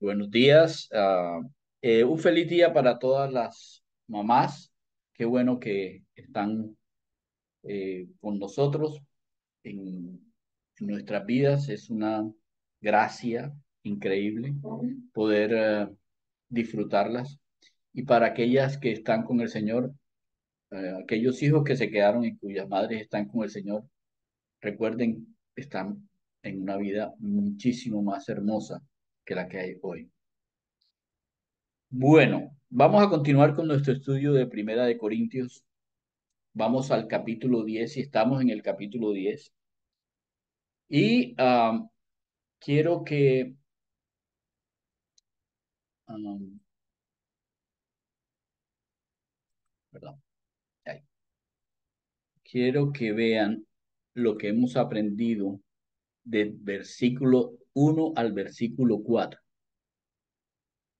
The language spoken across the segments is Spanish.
Buenos días. Un feliz día para todas las mamás. Qué bueno que están con nosotros en nuestras vidas. Es una gracia increíble poder disfrutarlas. Y para aquellas que están con el Señor, aquellos hijos que se quedaron y cuyas madres están con el Señor, recuerden, están en una vida muchísimo más hermosa que la que hay hoy. Bueno, vamos a continuar con nuestro estudio de Primera de Corintios. Vamos al capítulo 10 y estamos en el capítulo 10. Y quiero que, am, perdón, ay, quiero que vean lo que hemos aprendido del versículo 1 al versículo 4.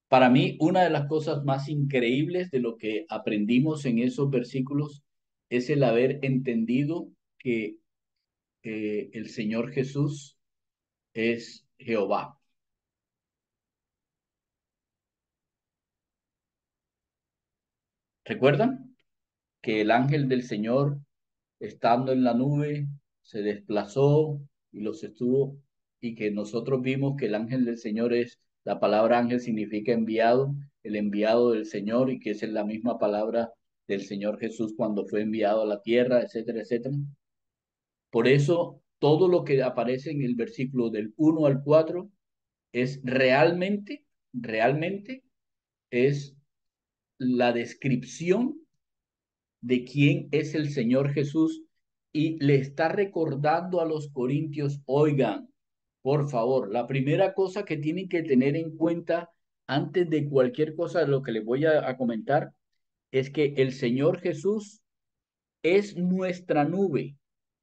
Para mí, una de las cosas más increíbles de lo que aprendimos en esos versículos es el haber entendido que el Señor Jesús es Jehová. ¿Recuerdan que el ángel del Señor, estando en la nube, se desplazó y los estuvo, y que nosotros vimos que el ángel del Señor es, la palabra ángel significa enviado, el enviado del Señor, y que esa es la misma palabra del Señor Jesús cuando fue enviado a la tierra, etcétera, etcétera? Por eso, todo lo que aparece en el versículo del 1 al 4 es realmente es la descripción de quién es el Señor Jesús, y le está recordando a los corintios: oigan, por favor, la primera cosa que tienen que tener en cuenta antes de cualquier cosa de lo que les voy a comentar es que el Señor Jesús es nuestra nube.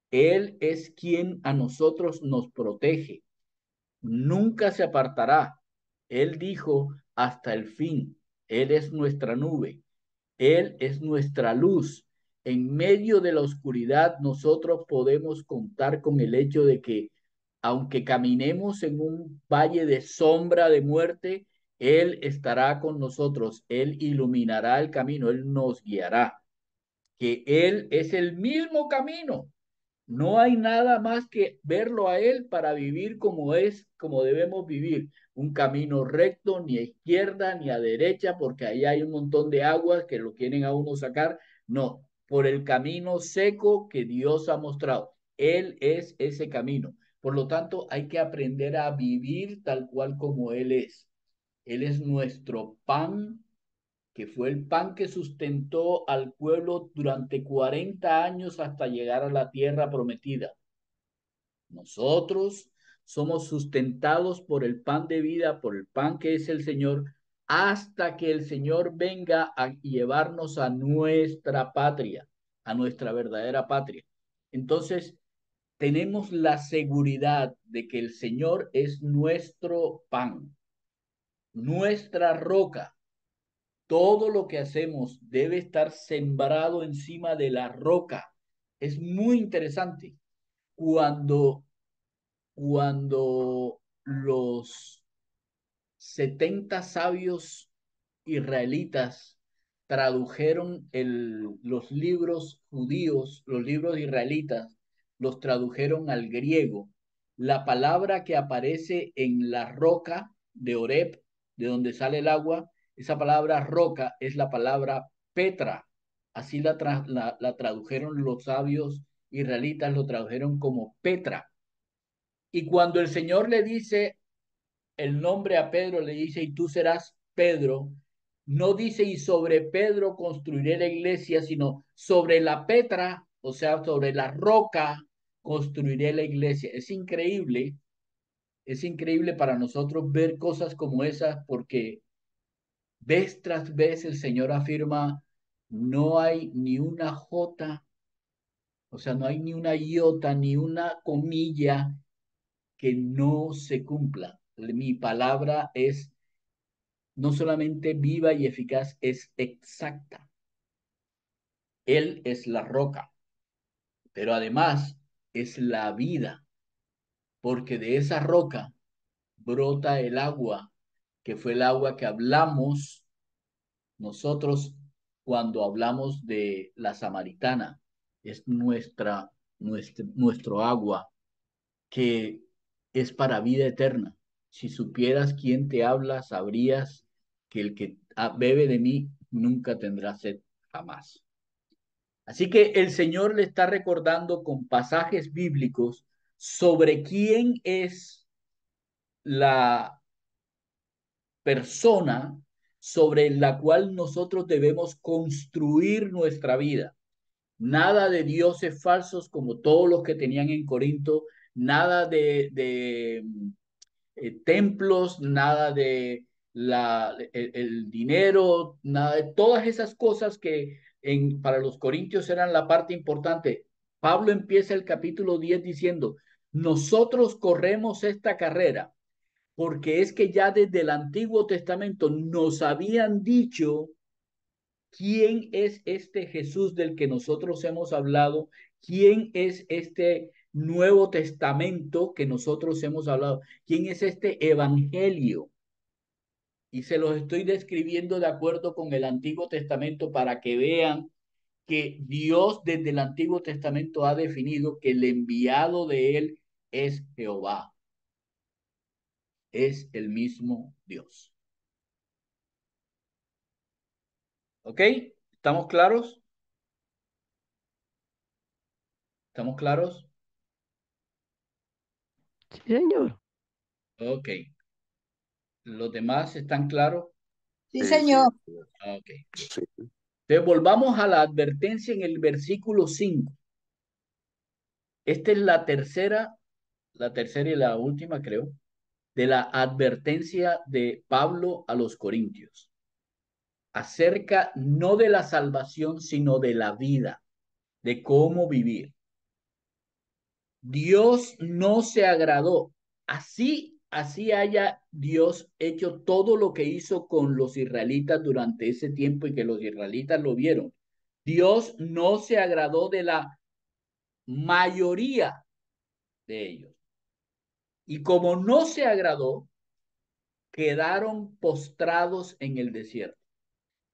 Él es quien a nosotros nos protege. Nunca se apartará. Él dijo hasta el fin. Él es nuestra nube. Él es nuestra luz. En medio de la oscuridad, nosotros podemos contar con el hecho de que, aunque caminemos en un valle de sombra de muerte, Él estará con nosotros. Él iluminará el camino. Él nos guiará. Que Él es el mismo camino. No hay nada más que verlo a Él para vivir como es, como debemos vivir. Un camino recto, ni a izquierda ni a derecha, porque ahí hay un montón de aguas que lo quieren a uno sacar. No, por el camino seco que Dios ha mostrado. Él es ese camino. Por lo tanto, hay que aprender a vivir tal cual como Él es. Él es nuestro pan, que fue el pan que sustentó al pueblo durante 40 años hasta llegar a la tierra prometida. Nosotros somos sustentados por el pan de vida, por el pan que es el Señor, hasta que el Señor venga a llevarnos a nuestra patria, a nuestra verdadera patria. Entonces, tenemos la seguridad de que el Señor es nuestro pan, nuestra roca. Todo lo que hacemos debe estar sembrado encima de la roca. Es muy interesante. Cuando cuando los 70 sabios israelitas tradujeron los libros judíos, los libros israelitas, los tradujeron al griego. La palabra que aparece en la roca de Oreb, de donde sale el agua, esa palabra roca es la palabra Petra. Así la tradujeron los sabios israelitas, lo tradujeron como Petra. Y cuando el Señor le dice el nombre a Pedro, le dice: y tú serás Pedro, no dice: y sobre Pedro construiré la iglesia, sino sobre la Petra, o sea, sobre la roca, construiré la iglesia. Es increíble para nosotros ver cosas como esas, porque vez tras vez el Señor afirma: no hay ni una jota, o sea, no hay ni una iota, ni una comilla que no se cumpla. Mi palabra es no solamente viva y eficaz, es exacta. Él es la roca, pero además es la vida, porque de esa roca brota el agua que fue el agua que hablamos nosotros cuando hablamos de la samaritana. Es nuestro agua que es para vida eterna. Si supieras quién te habla, sabrías que el que bebe de mí nunca tendrá sed jamás. Así que el Señor le está recordando con pasajes bíblicos sobre quién es la persona sobre la cual nosotros debemos construir nuestra vida. Nada de dioses falsos como todos los que tenían en Corinto, nada de templos, nada de el dinero, nada de todas esas cosas que para los corintios eran la parte importante. Pablo empieza el capítulo 10 diciendo, nosotros corremos esta carrera porque es que ya desde el Antiguo Testamento nos habían dicho quién es este Jesús del que nosotros hemos hablado, quién es este Nuevo Testamento que nosotros hemos hablado, quién es este Evangelio. Y se los estoy describiendo de acuerdo con el Antiguo Testamento para que vean que Dios desde el Antiguo Testamento ha definido que el enviado de él es Jehová, es el mismo Dios. ¿Ok? ¿Estamos claros? ¿Estamos claros? Sí, señor. Ok. ¿Los demás están claros? Sí, Sí, sí, señor. Ok. sí. Entonces volvamos a la advertencia en el versículo 5. Esta es la tercera y la última, creo, de la advertencia de Pablo a los Corintios, acerca no de la salvación, sino de la vida, de cómo vivir. Dios no se agradó. Así haya Dios hecho todo lo que hizo con los israelitas durante ese tiempo y que los israelitas lo vieron. Dios no se agradó de la mayoría de ellos. Y como no se agradó, quedaron postrados en el desierto.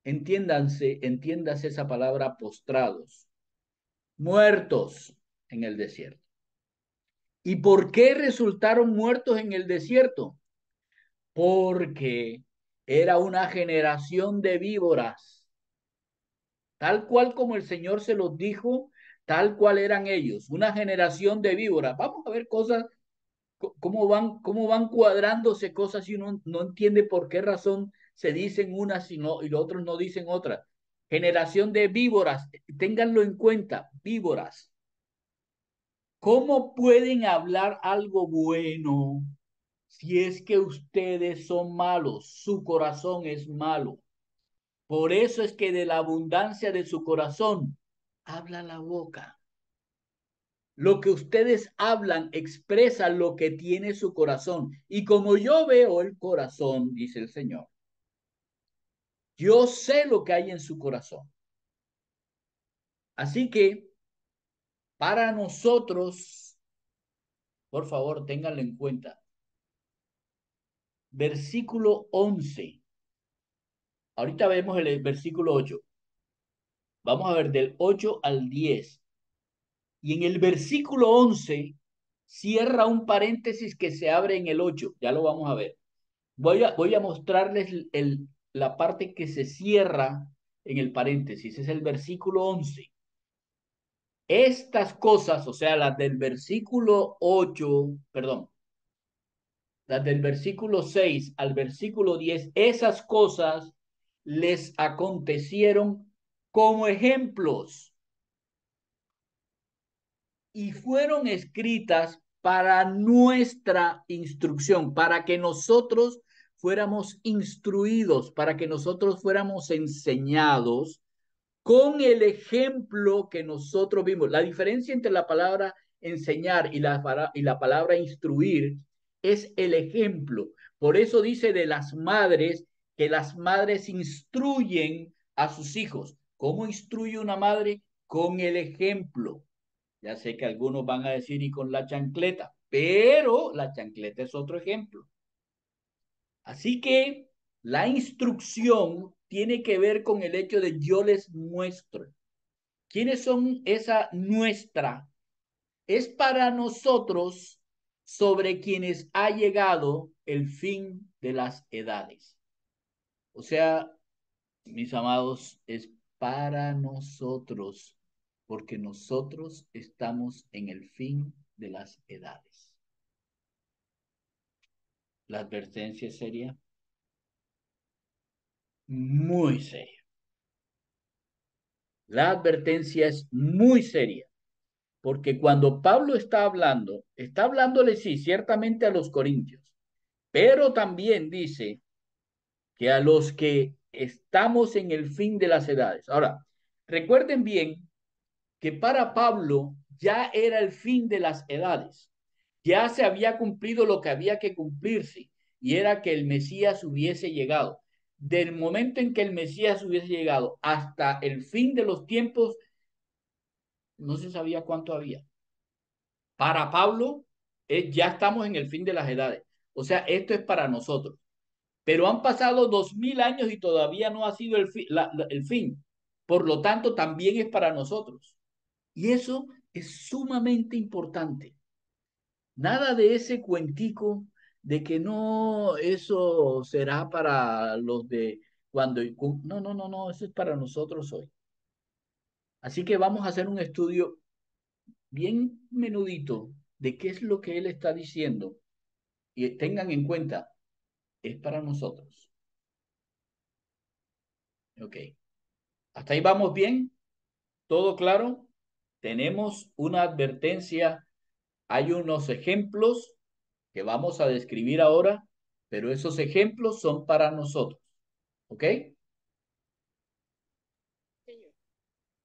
Entiéndase esa palabra postrados, muertos en el desierto. ¿Y por qué resultaron muertos en el desierto? Porque era una generación de víboras, tal cual como el Señor se los dijo, tal cual eran ellos, una generación de víboras. Vamos a ver cosas, cómo van cuadrándose cosas y uno no entiende por qué razón se dicen unas y los otros no dicen otras. Generación de víboras, ténganlo en cuenta, víboras. ¿Cómo pueden hablar algo bueno si es que ustedes son malos? Su corazón es malo. Por eso es que de la abundancia de su corazón habla la boca. Lo que ustedes hablan expresa lo que tiene su corazón. Y como yo veo el corazón, dice el Señor, yo sé lo que hay en su corazón. Así que para nosotros, por favor, ténganlo en cuenta. Versículo 11. Ahorita vemos el versículo 8. Vamos a ver del 8 al 10. Y en el versículo 11 cierra un paréntesis que se abre en el 8. Ya lo vamos a ver. Voy a mostrarles la parte que se cierra en el paréntesis. Es el versículo 11. Estas cosas, o sea, las del versículo 8, perdón, las del versículo 6 al versículo 10, esas cosas les acontecieron como ejemplos y fueron escritas para nuestra instrucción, para que nosotros fuéramos instruidos, para que nosotros fuéramos enseñados con el ejemplo que nosotros vimos. La diferencia entre la palabra enseñar y la palabra instruir es el ejemplo. Por eso dice de las madres que las madres instruyen a sus hijos. ¿Cómo instruye una madre? Con el ejemplo. Ya sé que algunos van a decir y con la chancleta, pero la chancleta es otro ejemplo. Así que la instrucción tiene que ver con el hecho de yo les muestro. ¿Quiénes son esa nuestra? Es para nosotros sobre quienes ha llegado el fin de las edades. O sea, mis amados, es para nosotros, porque nosotros estamos en el fin de las edades. La advertencia sería muy seria. La advertencia es muy seria, porque cuando Pablo está hablándole, sí, ciertamente a los corintios, pero también dice que a los que estamos en el fin de las edades. Ahora, recuerden bien que para Pablo ya era el fin de las edades, ya se había cumplido lo que había que cumplirse, y era que el Mesías hubiese llegado. Del momento en que el Mesías hubiese llegado hasta el fin de los tiempos, no se sabía cuánto había. Para Pablo, ya estamos en el fin de las edades. O sea, esto es para nosotros. Pero han pasado 2000 años y todavía no ha sido el fin. Por lo tanto, también es para nosotros. Y eso es sumamente importante. Nada de ese cuentico de que no, eso será para los de cuando... No, no, no, no, eso es para nosotros hoy. Así que vamos a hacer un estudio bien menudito de qué es lo que él está diciendo. Y tengan en cuenta, es para nosotros. Ok. ¿Hasta ahí vamos bien? ¿Todo claro? Tenemos una advertencia, hay unos ejemplos que vamos a describir ahora, pero esos ejemplos son para nosotros. ¿Ok?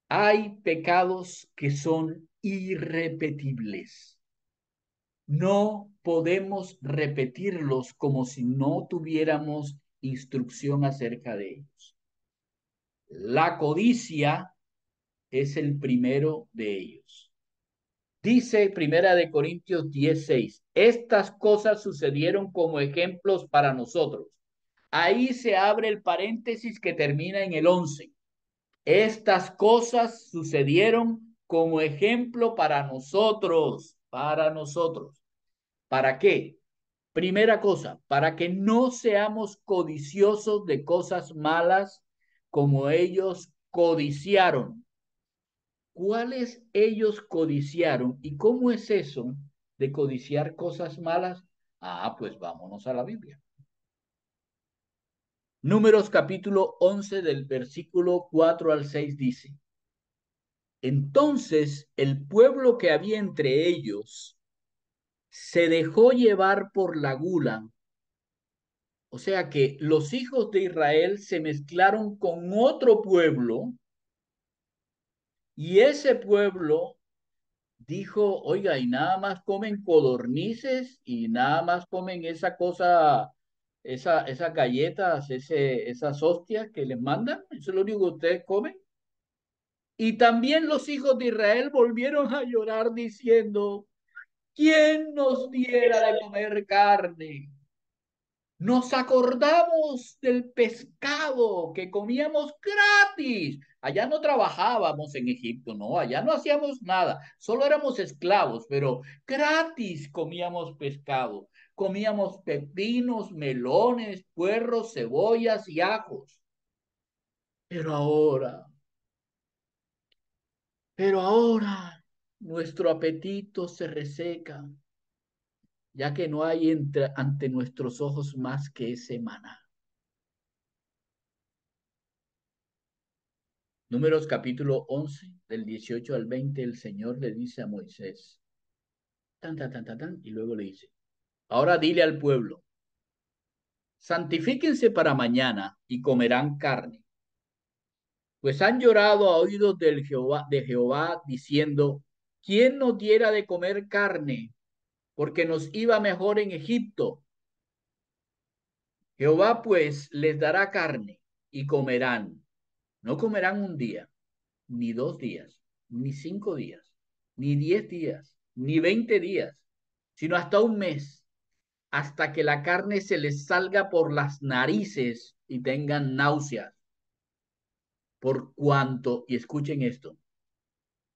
Hay pecados que son irrepetibles. No podemos repetirlos como si no tuviéramos instrucción acerca de ellos. La codicia es el primero de ellos. Dice Primera de Corintios 16, estas cosas sucedieron como ejemplos para nosotros. Ahí se abre el paréntesis que termina en el 11. Estas cosas sucedieron como ejemplo para nosotros, para nosotros. ¿Para qué? Primera cosa, para que no seamos codiciosos de cosas malas como ellos codiciaron. ¿Cuáles ellos codiciaron y cómo es eso de codiciar cosas malas? Ah, pues vámonos a la Biblia. Números capítulo 11 del versículo 4 al 6 dice, entonces el pueblo que había entre ellos se dejó llevar por la gula. O sea que los hijos de Israel se mezclaron con otro pueblo y ese pueblo dijo, oiga, y nada más comen codornices y nada más comen esa cosa, esas galletas, esas hostias que les mandan, eso es lo único que ustedes comen. Y también los hijos de Israel volvieron a llorar diciendo, ¿quién nos diera de comer carne? Nos acordamos del pescado que comíamos gratis. Allá no trabajábamos en Egipto, no, allá no hacíamos nada, solo éramos esclavos, pero gratis comíamos pescado. Comíamos pepinos, melones, puerros, cebollas y ajos. Pero ahora, pero ahora nuestro apetito se reseca, ya que no hay ante nuestros ojos más que ese maná. Números capítulo 11, del 18 al 20, el Señor le dice a Moisés, tan, tan, tan, tan, tan, y luego le dice, ahora dile al pueblo, santifíquense para mañana y comerán carne, pues han llorado a oídos de Jehová diciendo, ¿quién nos diera de comer carne? Porque nos iba mejor en Egipto. Jehová pues les dará carne y comerán. No comerán un día, ni 2 días, ni 5 días, ni 10 días, ni 20 días, sino hasta un mes. hasta que la carne se les salga por las narices y tengan náuseas, por cuanto, y escuchen esto,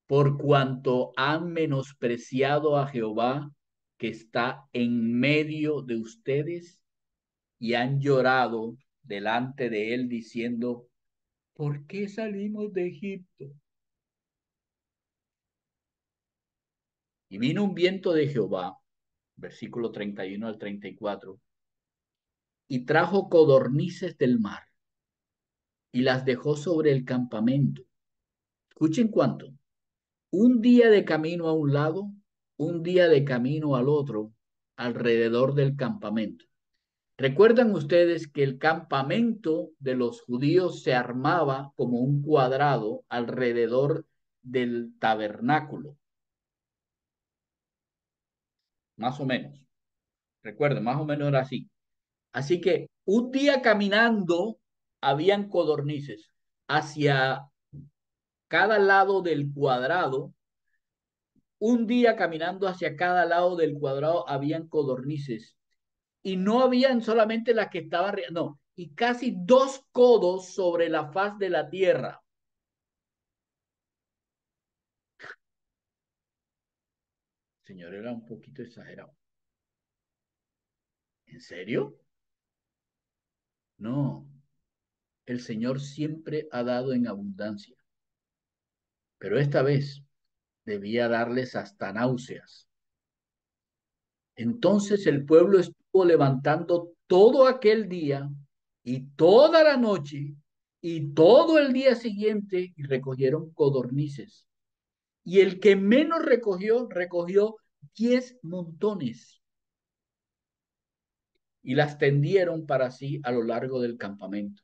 por cuanto han menospreciado a Jehová que está en medio de ustedes y han llorado delante de él diciendo, ¿por qué salimos de Egipto? Y vino un viento de Jehová, versículo 31 al 34, y trajo codornices del mar y las dejó sobre el campamento. Escuchen cuánto. Un día de camino a un lado, un día de camino al otro, alrededor del campamento. ¿Recuerdan ustedes que el campamento de los judíos se armaba como un cuadrado alrededor del tabernáculo? Más o menos. Recuerden, más o menos era así. Así que un día caminando, habían codornices hacia cada lado del cuadrado. Un día caminando hacia cada lado del cuadrado habían codornices. Y no habían solamente las que estaban, no, y casi 2 codos sobre la faz de la tierra. Señor, era un poquito exagerado. ¿En serio? No, el Señor siempre ha dado en abundancia, pero esta vez debía darles hasta náuseas. Entonces el pueblo estuvo levantando todo aquel día y toda la noche y todo el día siguiente y recogieron codornices. Y el que menos recogió, recogió 10 montones y las tendieron para sí a lo largo del campamento.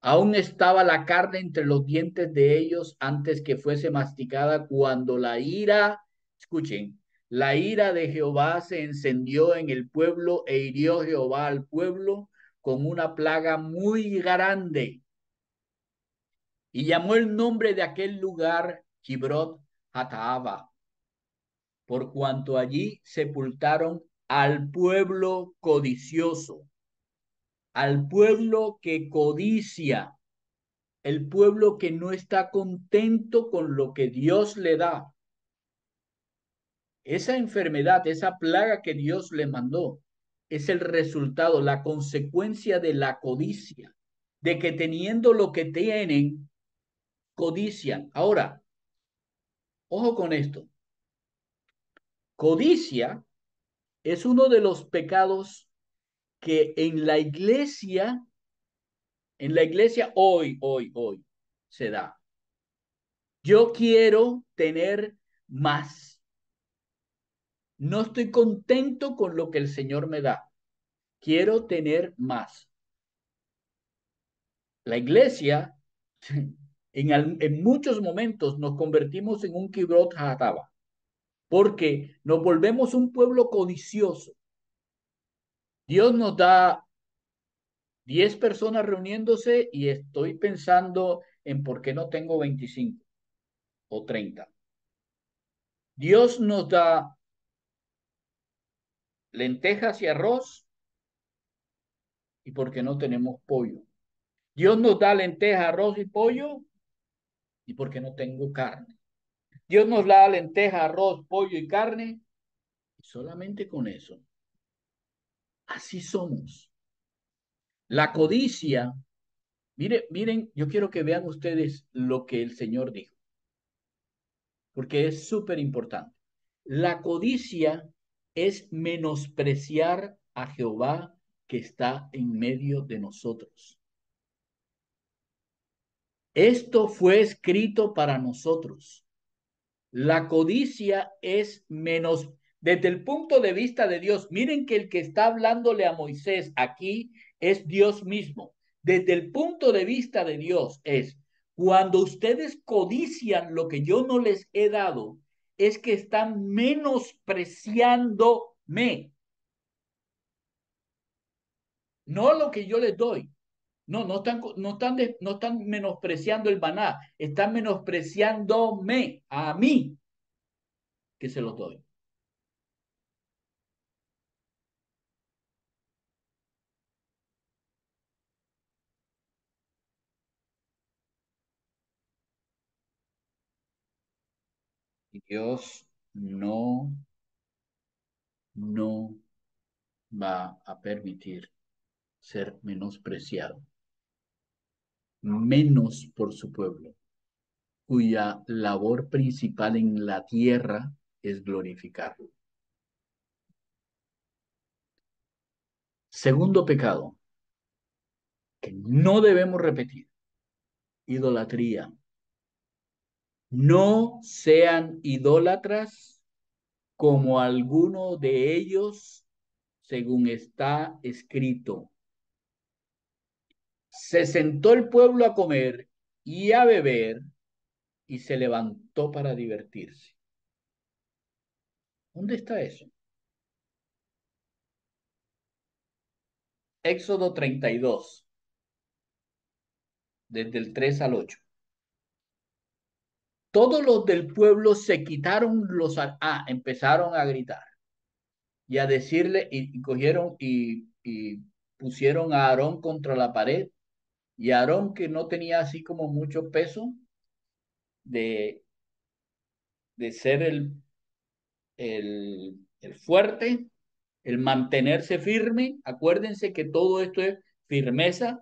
Aún estaba la carne entre los dientes de ellos antes que fuese masticada cuando la ira, escuchen, la ira de Jehová se encendió en el pueblo e hirió Jehová al pueblo con una plaga muy grande. Y llamó el nombre de aquel lugar Kibrot Hataaba, por cuanto allí sepultaron al pueblo codicioso, al pueblo que codicia, el pueblo que no está contento con lo que Dios le da. Esa enfermedad, esa plaga que Dios le mandó, es el resultado, la consecuencia de la codicia, de que teniendo lo que tienen, codician. Ahora, ojo con esto. Codicia es uno de los pecados que en la iglesia hoy, se da. Yo quiero tener más. No estoy contento con lo que el Señor me da. Quiero tener más. La iglesia, en muchos momentos nos convertimos en un kibrot hataba, porque nos volvemos un pueblo codicioso. Dios nos da 10 personas reuniéndose y estoy pensando en por qué no tengo 25 o 30. Dios nos da lentejas y arroz y por qué no tenemos pollo. Dios nos da lentejas, arroz y pollo y por qué no tengo carne. Dios nos da lentejas, arroz, pollo y carne y solamente con eso. Así somos. La codicia, miren, yo quiero que vean ustedes lo que el Señor dijo, porque es súper importante. La codicia es menospreciar a Jehová que está en medio de nosotros. Esto fue escrito para nosotros. La codicia es menos, desde el punto de vista de Dios. Miren que el que está hablándole a Moisés aquí es Dios mismo. Desde el punto de vista de Dios es, cuando ustedes codician lo que yo no les he dado, es que están menospreciándome, no lo que yo les doy. No, no están menospreciando el maná, están menospreciándome a mí que se los doy. Y Dios no va a permitir ser menospreciado, menos por su pueblo, cuya labor principal en la tierra es glorificarlo. Segundo pecado que no debemos repetir, idolatría. No sean idólatras como alguno de ellos, según está escrito. Se sentó el pueblo a comer y a beber y se levantó para divertirse. ¿Dónde está eso? Éxodo 32, desde el 3 al 8. Todos los del pueblo se quitaron empezaron a gritar y a decirle, y cogieron y pusieron a Aarón contra la pared, y Aarón, que no tenía así como mucho peso de, de ser el fuerte, el mantenerse firme. Acuérdense que todo esto es firmeza.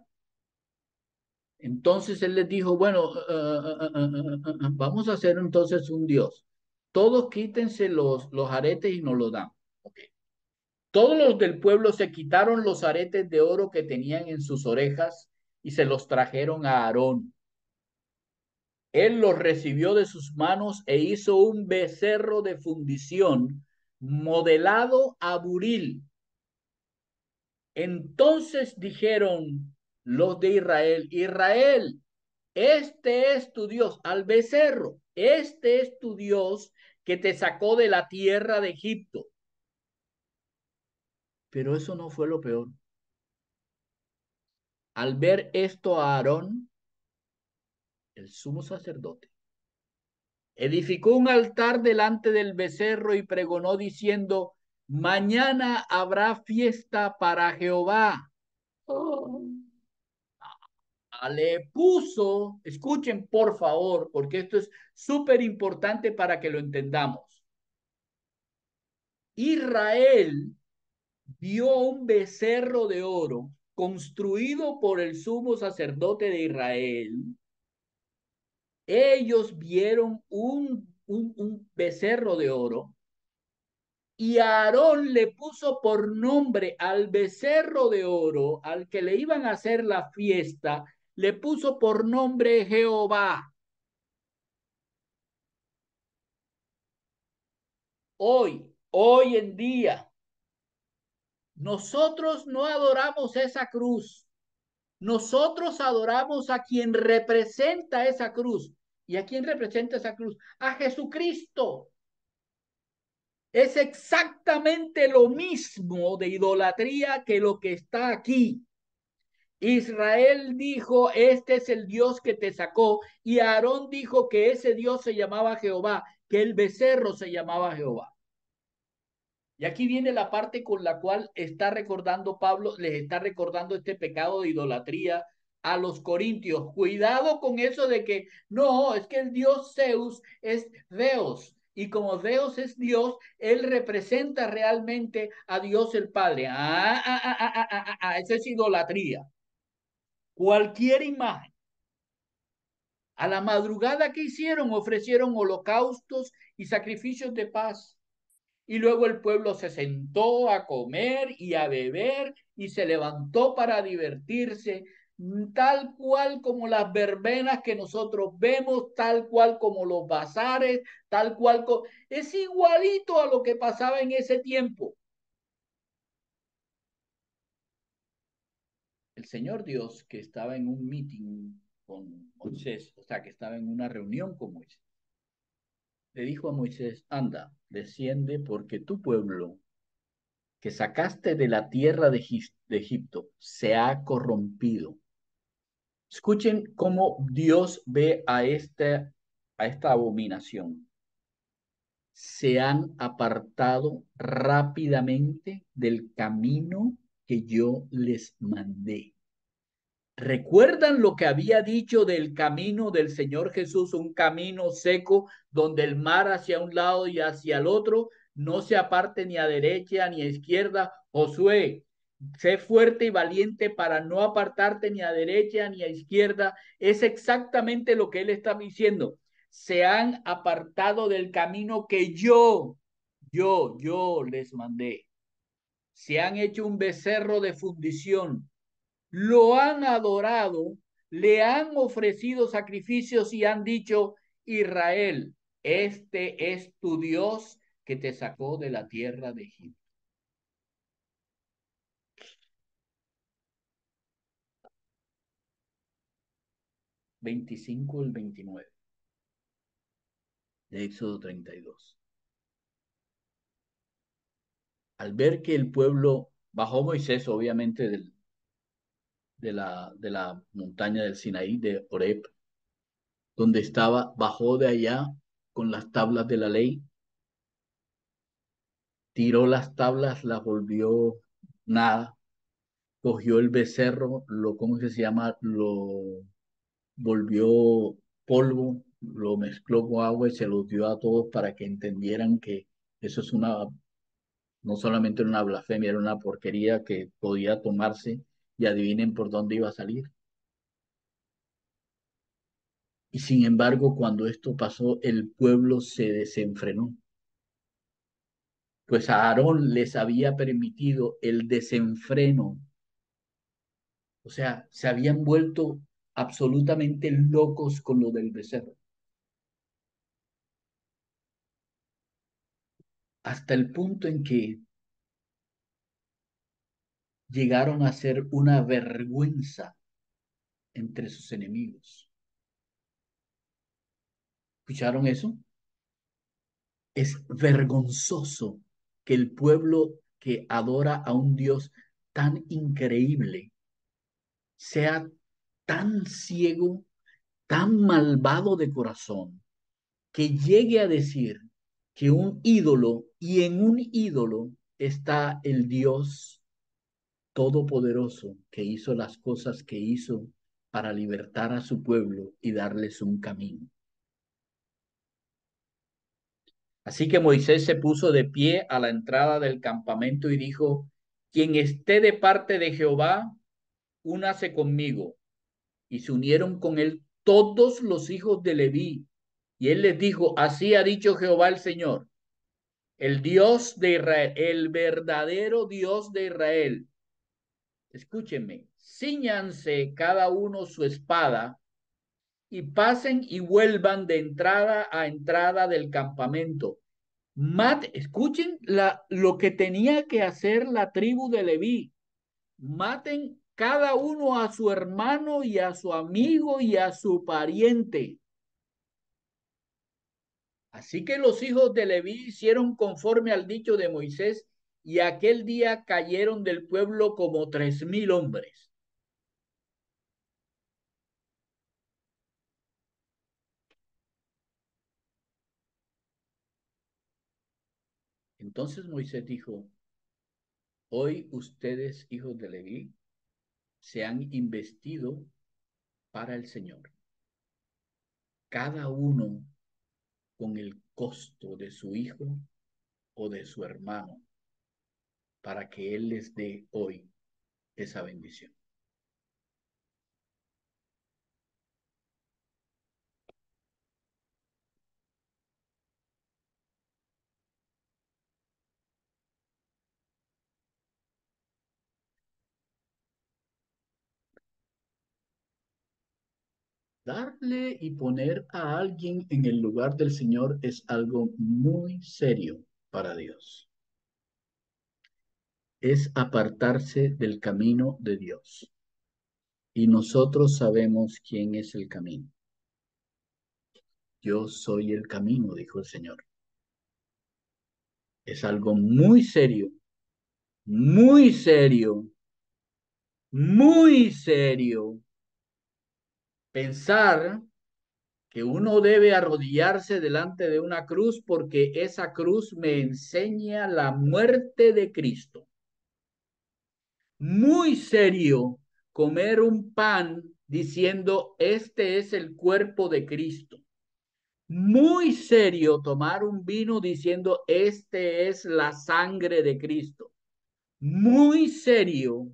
Entonces él les dijo, bueno, vamos a hacer entonces un Dios. Todos quítense los aretes y nos los dan. Okay. Todos los del pueblo se quitaron los aretes de oro que tenían en sus orejas y se los trajeron a Aarón. Él los recibió de sus manos e hizo un becerro de fundición modelado a buril. Entonces dijeron los de Israel, Israel, este es tu Dios, al becerro, este es tu Dios que te sacó de la tierra de Egipto. Pero eso no fue lo peor. Al ver esto a Aarón, el sumo sacerdote, edificó un altar delante del becerro y pregonó diciendo, mañana habrá fiesta para Jehová. Oh. Le puso, escuchen por favor, porque esto es súper importante para que lo entendamos. Israel vio un becerro de oro construido por el sumo sacerdote de Israel. Ellos vieron un becerro de oro y Aarón le puso por nombre al becerro de oro al que le iban a hacer la fiesta, le puso por nombre Jehová. Hoy en día, nosotros no adoramos esa cruz. Nosotros adoramos a quien representa esa cruz. ¿Y a quién representa esa cruz? A Jesucristo. Es exactamente lo mismo de idolatría que lo que está aquí. Israel dijo, este es el Dios que te sacó, y Aarón dijo que ese Dios se llamaba Jehová, que el becerro se llamaba Jehová. Y aquí viene la parte con la cual está recordando Pablo, les está recordando este pecado de idolatría a los corintios. Cuidado con eso de que no, es que el dios Zeus es Deus. Y como Deus es Dios, él representa realmente a Dios el Padre. Esa es idolatría. Cualquier imagen. A la madrugada que hicieron, ofrecieron holocaustos y sacrificios de paz. Y luego el pueblo se sentó a comer y a beber y se levantó para divertirse, tal cual como las verbenas que nosotros vemos, tal cual como los bazares, tal cual. Es igualito a lo que pasaba en ese tiempo. El Señor Dios, que estaba en un meeting con Moisés, o sea, que estaba en una reunión con Moisés, le dijo a Moisés, anda, desciende porque tu pueblo que sacaste de la tierra de Egipto se ha corrompido. Escuchen cómo Dios ve a esta abominación. Se han apartado rápidamente del camino que yo les mandé. ¿Recuerdan lo que había dicho del camino del Señor Jesús, un camino seco donde el mar hacia un lado y hacia el otro no se aparte ni a derecha ni a izquierda? Josué, sé fuerte y valiente para no apartarte ni a derecha ni a izquierda. Es exactamente lo que él está diciendo. Se han apartado del camino que yo les mandé. Se han hecho un becerro de fundición, lo han adorado, le han ofrecido sacrificios y han dicho: Israel, este es tu Dios que te sacó de la tierra de Egipto. 25 al 29 de Éxodo 32. Al ver que el pueblo bajó, Moisés, obviamente, de la montaña del Sinaí, de Horeb, donde estaba, bajó de allá con las tablas de la ley, tiró las tablas, las volvió nada, cogió el becerro, ¿cómo se llama? Lo volvió polvo, lo mezcló con agua y se lo dio a todos para que entendieran que eso es no solamente era una blasfemia, era una porquería que podía tomarse, y adivinen por dónde iba a salir. Y sin embargo, cuando esto pasó, el pueblo se desenfrenó, pues a Aarón les había permitido el desenfreno. O sea, se habían vuelto absolutamente locos con lo del becerro, hasta el punto en que llegaron a ser una vergüenza entre sus enemigos. ¿Escucharon eso? Es vergonzoso que el pueblo que adora a un Dios tan increíble sea tan ciego, tan malvado de corazón, que llegue a decir que un ídolo, y en un ídolo está el Dios todopoderoso que hizo las cosas que hizo para libertar a su pueblo y darles un camino. Así que Moisés se puso de pie a la entrada del campamento y dijo: quien esté de parte de Jehová, únase conmigo. Y se unieron con él todos los hijos de Leví. Y él les dijo: así ha dicho Jehová el Señor, el Dios de Israel, el verdadero Dios de Israel. Escúchenme, cíñanse cada uno su espada y pasen y vuelvan de entrada a entrada del campamento. Escuchen lo que tenía que hacer la tribu de Leví. Maten cada uno a su hermano y a su amigo y a su pariente. Así que los hijos de Leví hicieron conforme al dicho de Moisés, y aquel día cayeron del pueblo como 3,000 hombres. Entonces Moisés dijo: hoy ustedes, hijos de Leví, se han investido para el Señor, cada uno con el costo de su hijo o de su hermano, para que Él les dé hoy esa bendición. Darle y poner a alguien en el lugar del Señor es algo muy serio para Dios. Es apartarse del camino de Dios. Y nosotros sabemos quién es el camino. Yo soy el camino, dijo el Señor. Es algo muy serio, muy serio, muy serio pensar que uno debe arrodillarse delante de una cruz porque esa cruz me enseña la muerte de Cristo. Muy serio comer un pan diciendo, este es el cuerpo de Cristo. Muy serio tomar un vino diciendo, este es la sangre de Cristo. Muy serio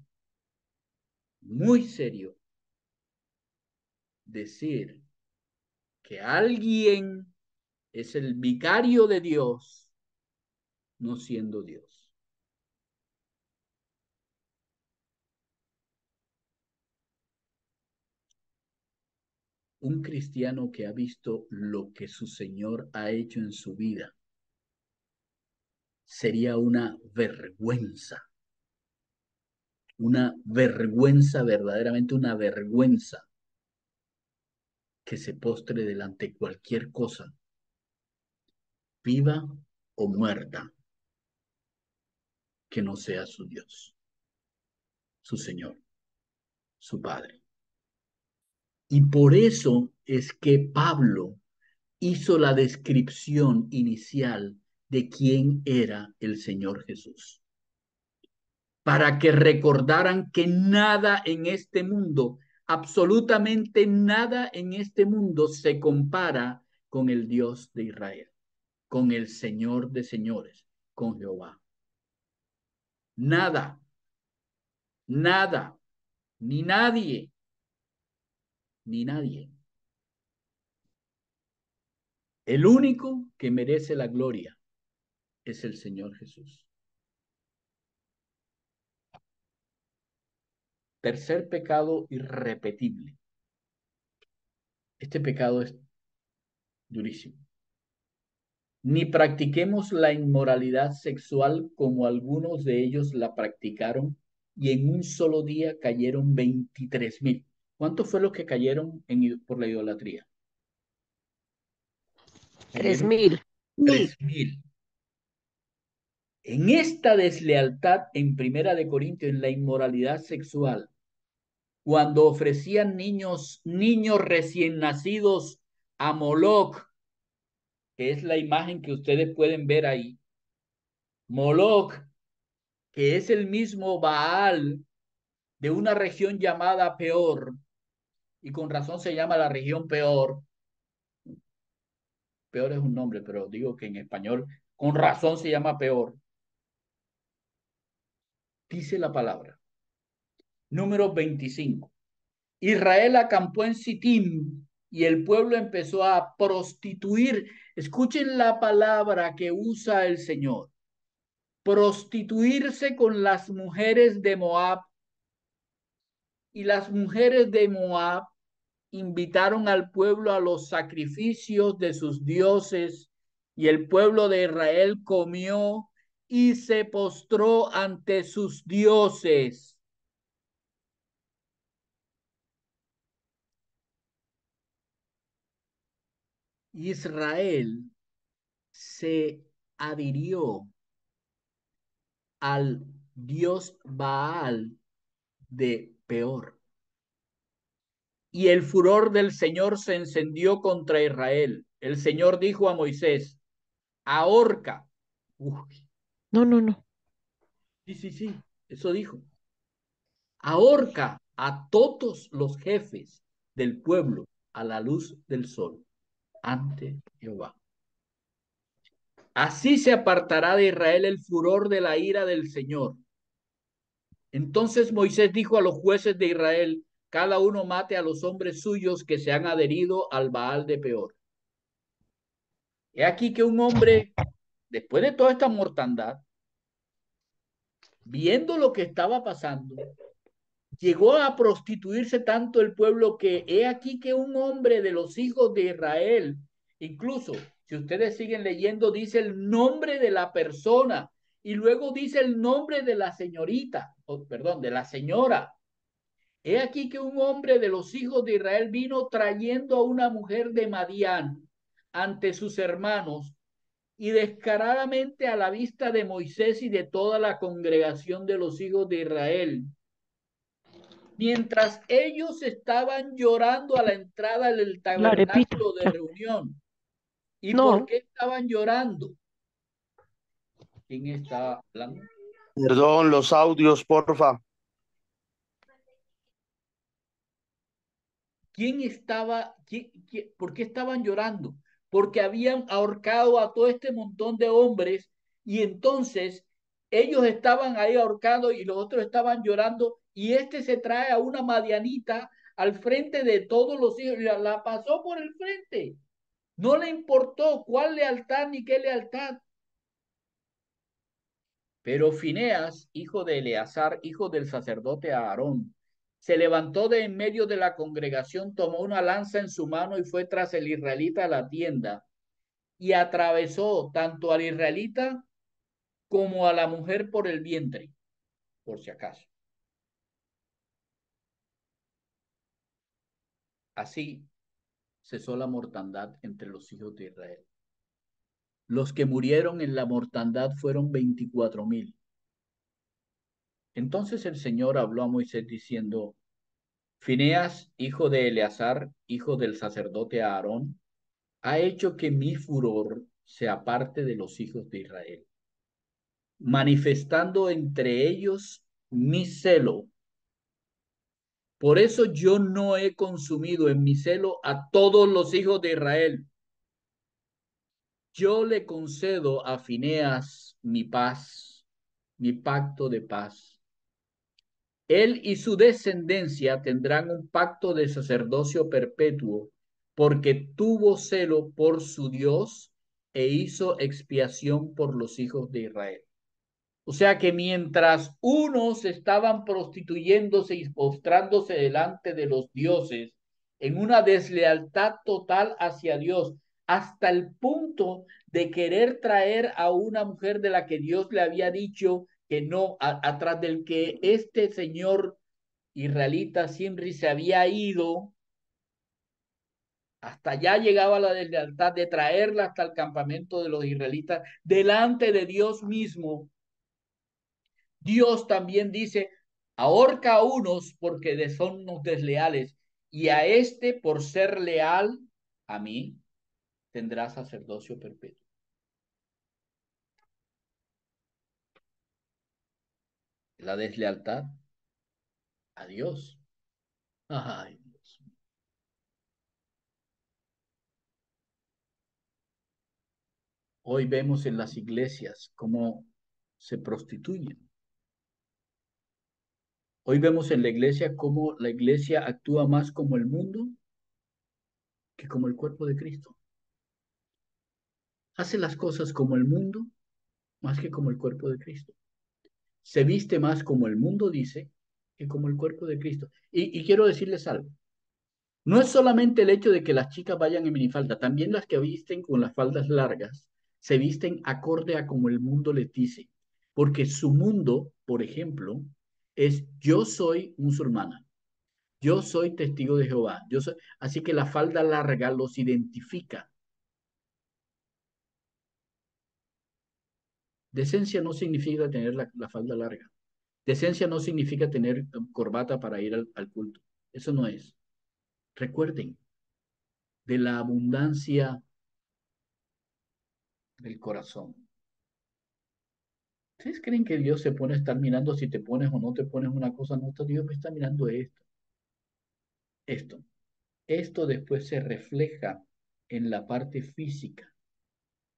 decir que alguien es el vicario de Dios, no siendo Dios. Un cristiano que ha visto lo que su Señor ha hecho en su vida sería verdaderamente una vergüenza que se postre delante cualquier cosa, viva o muerta, que no sea su Dios, su Señor, su Padre. Y por eso es que Pablo hizo la descripción inicial de quién era el Señor Jesús, para que recordaran que nada en este mundo, absolutamente nada en este mundo se compara con el Dios de Israel, con el Señor de señores, con Jehová. Nada, nada, ni nadie, ni nadie. El único que merece la gloria es el Señor Jesús. Tercer pecado irrepetible. Este pecado es durísimo. Ni practiquemos la inmoralidad sexual como algunos de ellos la practicaron y en un solo día cayeron 23,000. ¿Cuántos fue los que cayeron por la idolatría? Tres Cayeron mil. 3,000. En esta deslealtad en Primera de Corintios, en la inmoralidad sexual, cuando ofrecían niños recién nacidos a Moloch, que es la imagen que ustedes pueden ver ahí. Moloch, que es el mismo Baal de una región llamada Peor, y con razón se llama la región Peor. Peor es un nombre, pero digo que en español con razón se llama Peor. Dice la palabra. Número 25. Israel acampó en Sittim y el pueblo empezó a prostituir. Escuchen la palabra que usa el Señor. Prostituirse con las mujeres de Moab. Y las mujeres de Moab invitaron al pueblo a los sacrificios de sus dioses, y el pueblo de Israel comió y se postró ante sus dioses. Israel se adhirió al dios Baal de Peor. Y el furor del Señor se encendió contra Israel. El Señor dijo a Moisés, ahorca. Uy, No, no, no. sí, eso dijo. Ahorca a todos los jefes del pueblo a la luz del sol ante Jehová. Así se apartará de Israel el furor de la ira del Señor. Entonces Moisés dijo a los jueces de Israel, cada uno mate a los hombres suyos que se han adherido al Baal de Peor. He aquí que un hombre, después de toda esta mortandad, viendo lo que estaba pasando, llegó a prostituirse tanto el pueblo que he aquí que un hombre de los hijos de Israel, incluso si ustedes siguen leyendo, dice el nombre de la persona y luego dice el nombre de la señorita, perdón, de la señora. He aquí que un hombre de los hijos de Israel vino trayendo a una mujer de Madián ante sus hermanos y descaradamente a la vista de Moisés y de toda la congregación de los hijos de Israel. Mientras ellos estaban llorando a la entrada del La arepita. tabernáculo de Ya. reunión. ¿Y por No, qué estaban llorando? ¿Quién está hablando? Perdón, los audios, porfa. ¿Quién estaba, por qué estaban llorando? Porque habían ahorcado a todo este montón de hombres y entonces ellos estaban ahí ahorcados y los otros estaban llorando y este se trae a una madianita al frente de todos los hijos, la pasó por el frente. No le importó cuál lealtad ni qué lealtad. Pero Fineas, hijo de Eleazar, hijo del sacerdote Aarón, se levantó de en medio de la congregación, tomó una lanza en su mano y fue tras el israelita a la tienda y atravesó tanto al israelita como a la mujer por el vientre, por si acaso. Así cesó la mortandad entre los hijos de Israel. Los que murieron en la mortandad fueron 24,000. Entonces el Señor habló a Moisés diciendo: Fineas, hijo de Eleazar, hijo del sacerdote Aarón, ha hecho que mi furor se aparte de los hijos de Israel, manifestando entre ellos mi celo. Por eso yo no he consumido en mi celo a todos los hijos de Israel. Yo le concedo a Fineas mi paz, mi pacto de paz. Él y su descendencia tendrán un pacto de sacerdocio perpetuo, porque tuvo celo por su Dios e hizo expiación por los hijos de Israel. O sea que mientras unos estaban prostituyéndose y postrándose delante de los dioses en una deslealtad total hacia Dios, hasta el punto de querer traer a una mujer de la que Dios le había dicho que no, atrás del que este señor israelita Simri se había ido, hasta allá llegaba la deslealtad de traerla hasta el campamento de los israelitas delante de Dios mismo. Dios también dice: ahorca a unos porque son unos desleales, y a este por ser leal a mí tendrá sacerdocio perpetuo. La deslealtad a Dios. Ay, Dios. Hoy vemos en las iglesias cómo se prostituyen. Hoy vemos en la iglesia cómo la iglesia actúa más como el mundo que como el cuerpo de Cristo. Hace las cosas como el mundo más que como el cuerpo de Cristo. Se viste más como el mundo dice que como el cuerpo de Cristo. Y quiero decirles algo. No es solamente el hecho de que las chicas vayan en minifalda, también las que visten con las faldas largas se visten acorde a como el mundo les dice. Porque su mundo, por ejemplo, es: yo soy musulmana, yo soy testigo de Jehová, yo soy, así que la falda larga los identifica. Decencia no significa tener la falda larga. Decencia no significa tener corbata para ir al culto. Eso no es. Recuerden, de la abundancia del corazón. ¿Ustedes creen que Dios se pone a estar mirando si te pones o no te pones una cosa? No, Dios me está mirando esto. Esto. Esto después se refleja en la parte física.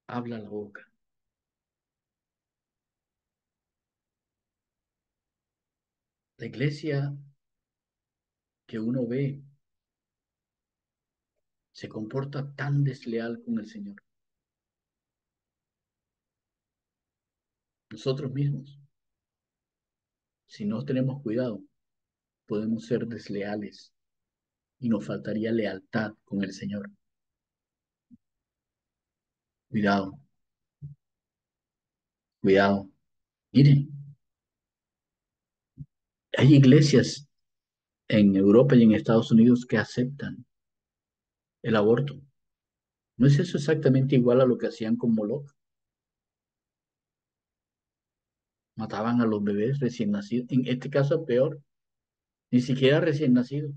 Habla la boca. La iglesia que uno ve se comporta tan desleal con el Señor. Nosotros mismos, si no tenemos cuidado, podemos ser desleales y nos faltaría lealtad con el Señor. Cuidado, cuidado. Miren, hay iglesias en Europa y en Estados Unidos que aceptan el aborto. ¿No es eso exactamente igual a lo que hacían con Moloch? Mataban a los bebés recién nacidos. En este caso, peor, ni siquiera recién nacidos.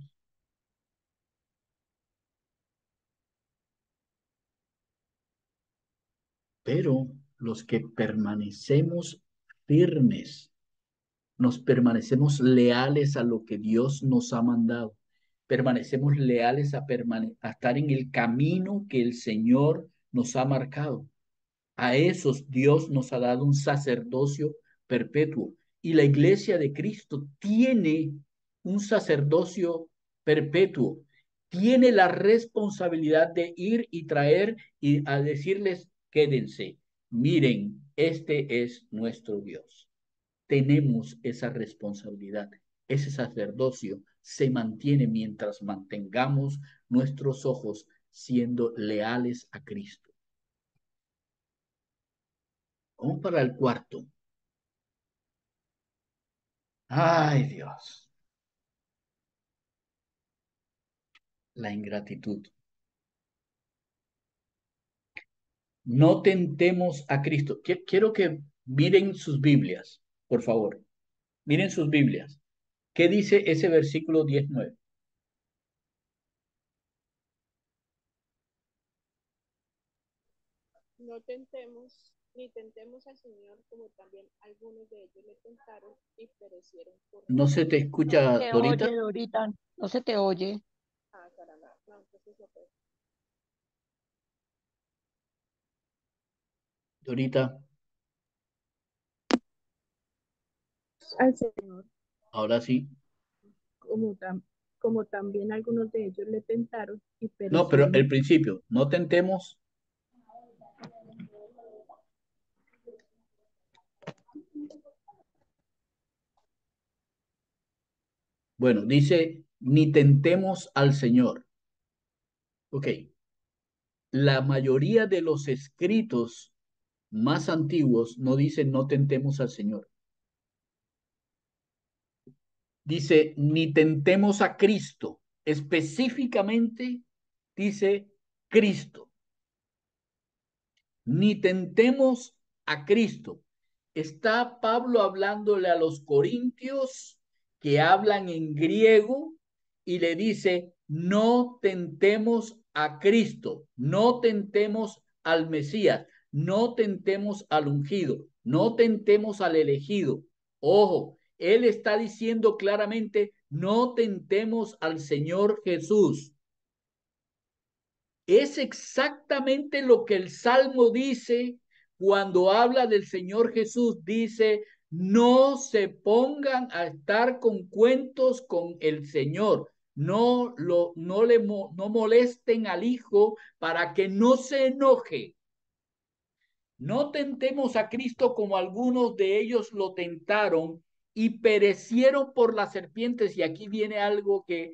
Pero los que permanecemos firmes, nos permanecemos leales a lo que Dios nos ha mandado. permanecemos leales a estar en el camino que el Señor nos ha marcado. A esos Dios nos ha dado un sacerdocio perpetuo. Y la iglesia de Cristo tiene un sacerdocio perpetuo. Tiene la responsabilidad de ir y traer y a decirles, quédense, miren, este es nuestro Dios. Tenemos esa responsabilidad. Ese sacerdocio se mantiene mientras mantengamos nuestros ojos siendo leales a Cristo. Vamos para el cuarto. Ay, Dios, la ingratitud. No tentemos a Cristo. Quiero que miren sus Biblias, por favor. Miren sus Biblias. ¿Qué dice ese versículo 19? No tentemos, ni tentemos al Señor como también algunos de ellos le tentaron y perecieron por ¿No se te No se escucha, te Dorita? oye, Dorita, no se te oye. Ah, caramba, no, entonces lo peor. Dorita, Al Señor, ahora sí. como, como también algunos de ellos le tentaron y No, pero perecieron. el principio, no tentemos. Bueno, dice, ni tentemos al Señor. Ok, la mayoría de los escritos más antiguos no dicen no tentemos al Señor. Dice, ni tentemos a Cristo. Específicamente dice Cristo. Ni tentemos a Cristo. Está Pablo hablándole a los corintios que hablan en griego y le dice, no tentemos a Cristo, no tentemos al Mesías, no tentemos al ungido, no tentemos al elegido. Ojo, él está diciendo claramente, no tentemos al Señor Jesús. Es exactamente lo que el Salmo dice cuando habla del Señor Jesús. Dice, no se pongan a estar con cuentos con el Señor. No molesten al Hijo para que no se enoje. No tentemos a Cristo como algunos de ellos lo tentaron y perecieron por las serpientes. Y aquí viene algo que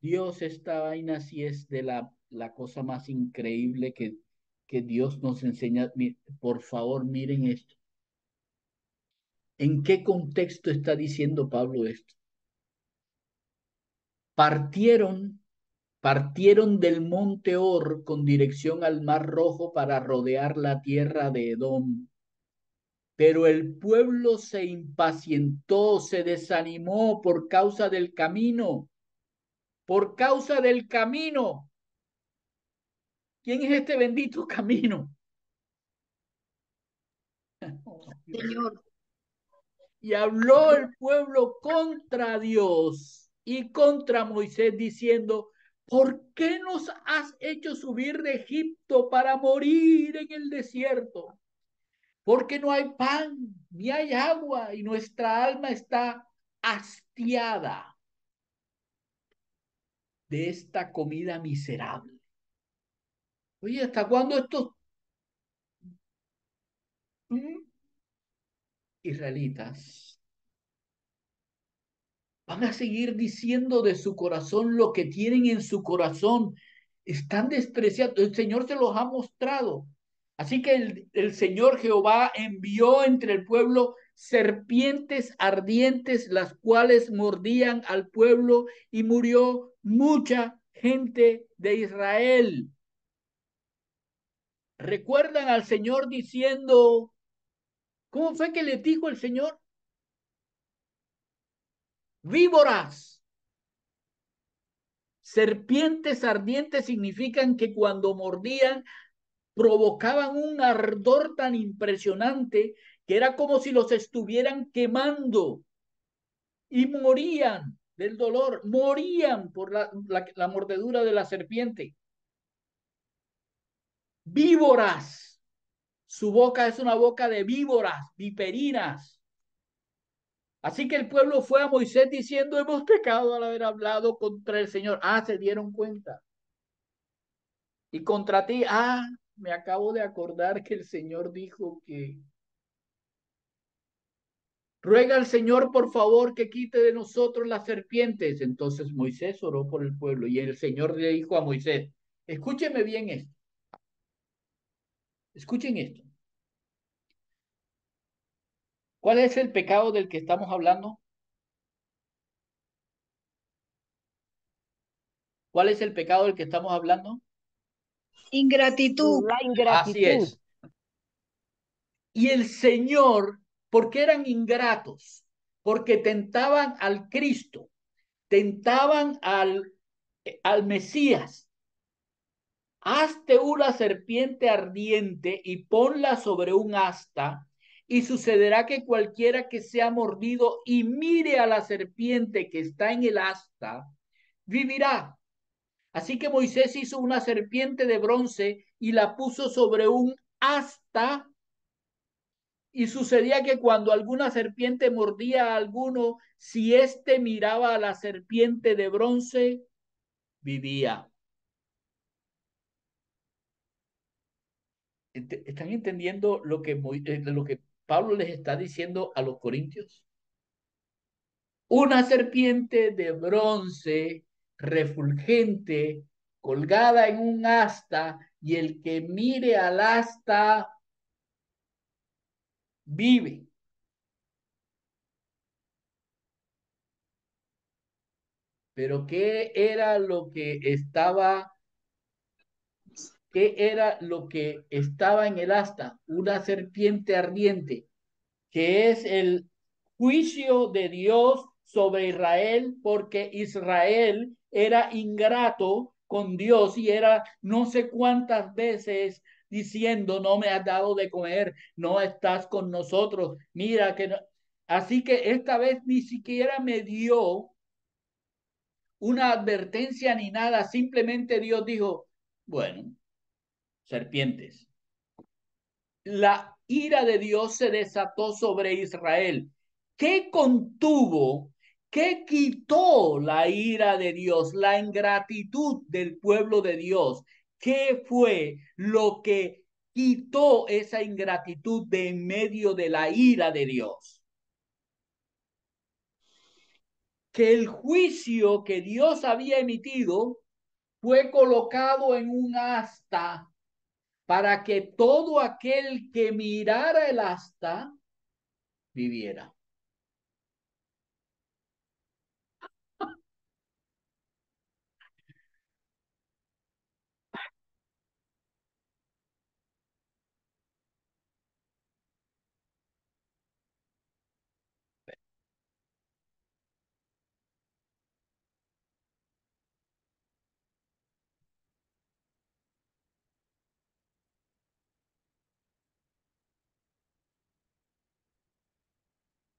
Dios, esta vaina sí es de la cosa más increíble que Dios nos enseña. Por favor, miren esto. ¿En qué contexto está diciendo Pablo esto? Partieron, partieron del monte Or con dirección al Mar Rojo para rodear la tierra de Edom. Pero el pueblo se impacientó, se desanimó por causa del camino, por causa del camino. ¿Quién es este bendito camino? Oh, Señor, y habló el pueblo contra Dios y contra Moisés diciendo, ¿por qué nos has hecho subir de Egipto para morir en el desierto? Porque no hay pan, ni hay agua, y nuestra alma está hastiada de esta comida miserable. Oye, ¿hasta cuándo estos israelitas van a seguir diciendo de su corazón lo que tienen en su corazón? Están despreciando, el Señor se los ha mostrado. Así que el Señor Jehová envió entre el pueblo serpientes ardientes, las cuales mordían al pueblo y murió mucha gente de Israel. ¿Recuerdan al Señor diciendo, cómo fue que les dijo el Señor? Víboras. Serpientes ardientes significan que cuando mordían provocaban un ardor tan impresionante que era como si los estuvieran quemando y morían del dolor, morían por la mordedura de la serpiente. Víboras. Su boca es una boca de víboras, viperinas. Así que el pueblo fue a Moisés diciendo, hemos pecado al haber hablado contra el Señor. Ah, se dieron cuenta. Y contra ti, me acabo de acordar que el Señor dijo que ruega al Señor, por favor, que quite de nosotros las serpientes. Entonces Moisés oró por el pueblo y el Señor le dijo a Moisés, escúcheme bien esto, escuchen esto. ¿Cuál es el pecado del que estamos hablando? ¿Cuál es el pecado del que estamos hablando? Ingratitud. La Así ingratitud. es. Y el Señor, ¿por qué eran ingratos? Porque tentaban al Cristo, tentaban al Mesías. Hazte una serpiente ardiente y ponla sobre un asta, y sucederá que cualquiera que sea mordido y mire a la serpiente que está en el asta, vivirá. Así que Moisés hizo una serpiente de bronce y la puso sobre un asta, y sucedía que cuando alguna serpiente mordía a alguno, si éste miraba a la serpiente de bronce, vivía. ¿Están entendiendo lo que Pablo les está diciendo a los corintios? Una serpiente de bronce refulgente colgada en un asta, y el que mire al asta vive. Pero ¿qué era lo que estaba en el asta? Una serpiente ardiente, que es el juicio de Dios sobre Israel, porque Israel era ingrato con Dios y era no sé cuántas veces diciendo, no me has dado de comer, no estás con nosotros, mira que no. Así que esta vez ni siquiera me dio una advertencia ni nada, simplemente Dios dijo, bueno, serpientes. La ira de Dios se desató sobre Israel. ¿Qué contuvo? ¿Qué quitó la ira de Dios? La ingratitud del pueblo de Dios. ¿Qué fue lo que quitó esa ingratitud de en medio de la ira de Dios? Que el juicio que Dios había emitido fue colocado en un asta para que todo aquel que mirara el asta viviera.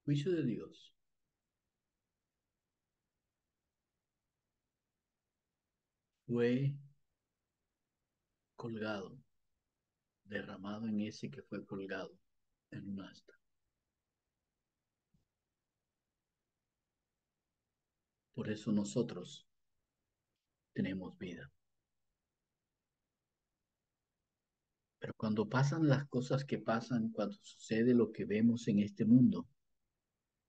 Juicio de Dios fue colgado, derramado en ese que fue colgado en un asta. Por eso nosotros tenemos vida. Pero cuando pasan las cosas que pasan, cuando sucede lo que vemos en este mundo,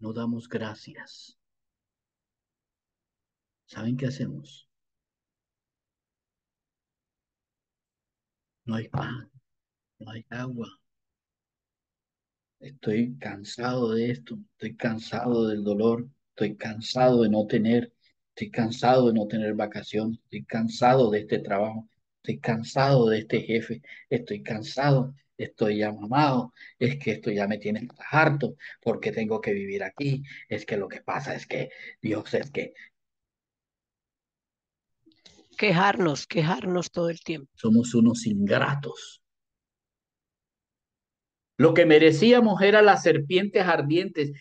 no damos gracias. ¿Saben qué hacemos? No hay pan, no hay agua. Estoy cansado de esto, estoy cansado del dolor, estoy cansado de no tener, estoy cansado de no tener vacaciones, estoy cansado de este trabajo, estoy cansado de este jefe, estoy cansado, estoy ya mamado, es que esto ya me tiene harto porque tengo que vivir aquí, es que lo que pasa es que Dios es que Quejarnos todo el tiempo. somos unos ingratos. Lo que merecíamos era las serpientes ardientes.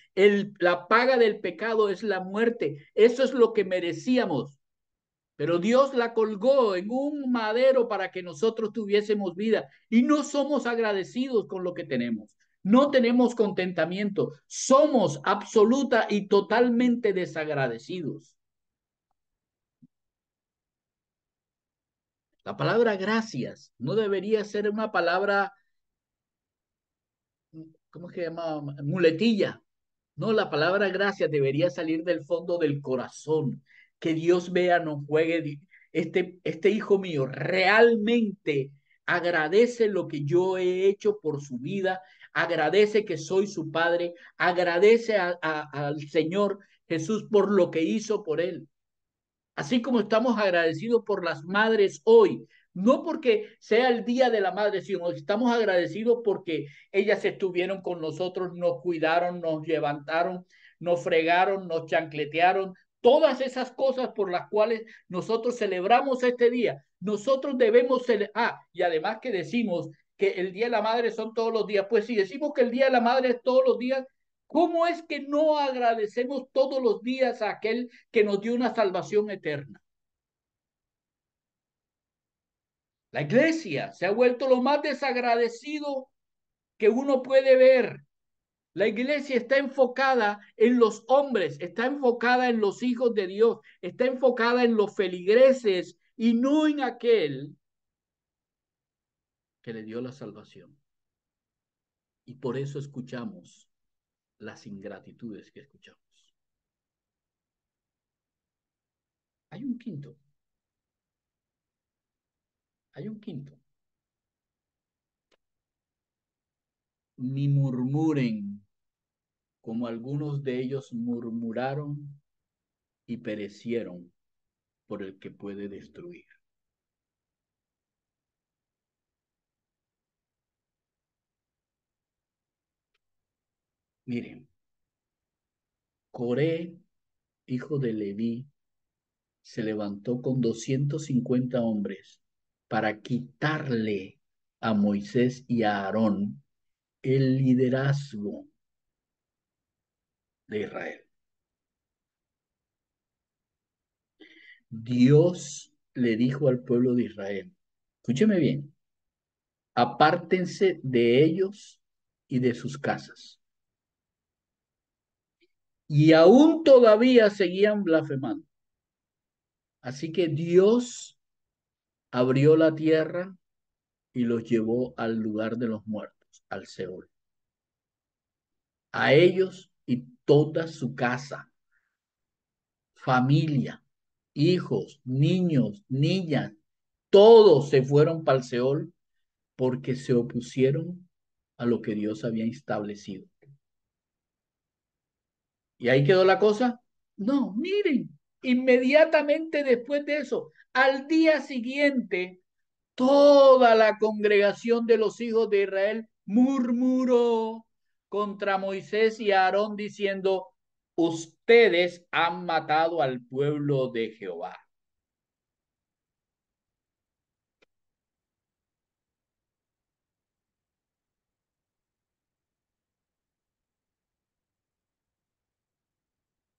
La paga del pecado es la muerte. Eso es lo que merecíamos. Pero Dios la colgó en un madero para que nosotros tuviésemos vida. Y no somos agradecidos con lo que tenemos. No tenemos contentamiento. Somos absoluta y totalmente desagradecidos. La palabra gracias no debería ser una palabra, ¿cómo es que se llama? Muletilla. No, la palabra gracias debería salir del fondo del corazón. Que Dios vea, no juegue. Este hijo mío realmente agradece lo que yo he hecho por su vida, agradece que soy su padre, agradece al Señor Jesús por lo que hizo por él. Así como estamos agradecidos por las madres hoy, no porque sea el día de la madre, sino estamos agradecidos porque ellas estuvieron con nosotros, nos cuidaron, nos levantaron, nos fregaron, nos chancletearon, todas esas cosas por las cuales nosotros celebramos este día. Nosotros debemos celebrar, y además que decimos que el Día de la Madre son todos los días, pues si decimos que el Día de la Madre es todos los días, ¿cómo es que no agradecemos todos los días a aquel que nos dio una salvación eterna? La iglesia se ha vuelto lo más desagradecido que uno puede ver. La iglesia está enfocada en los hombres, está enfocada en los hijos de Dios, está enfocada en los feligreses y no en aquel que le dio la salvación. Y por eso escuchamos las ingratitudes que escuchamos. Hay un quinto. Hay un quinto. Ni murmuren como algunos de ellos murmuraron y perecieron por el que puede destruir. Miren, Coré, hijo de Leví, se levantó con 250 hombres para quitarle a Moisés y a Aarón el liderazgo de Israel. Dios le dijo al pueblo de Israel, escúcheme bien, apártense de ellos y de sus casas. Y aún todavía seguían blasfemando. Así que Dios abrió la tierra y los llevó al lugar de los muertos, al Seol. A ellos y toda su casa, familia, hijos, niños, niñas, todos se fueron para el Seol porque se opusieron a lo que Dios había establecido. ¿Y ahí quedó la cosa? No, miren, inmediatamente después de eso, al día siguiente, toda la congregación de los hijos de Israel murmuró contra Moisés y Aarón diciendo, ustedes han matado al pueblo de Jehová.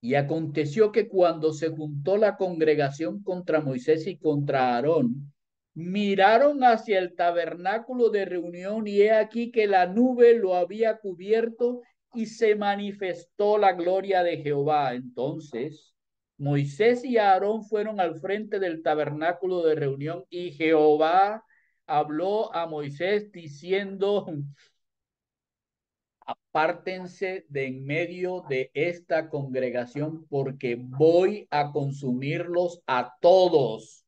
Y aconteció que cuando se juntó la congregación contra Moisés y contra Aarón, miraron hacia el tabernáculo de reunión y he aquí que la nube lo había cubierto y se manifestó la gloria de Jehová. Entonces Moisés y Aarón fueron al frente del tabernáculo de reunión y Jehová habló a Moisés diciendo, apártense de en medio de esta congregación porque voy a consumirlos a todos.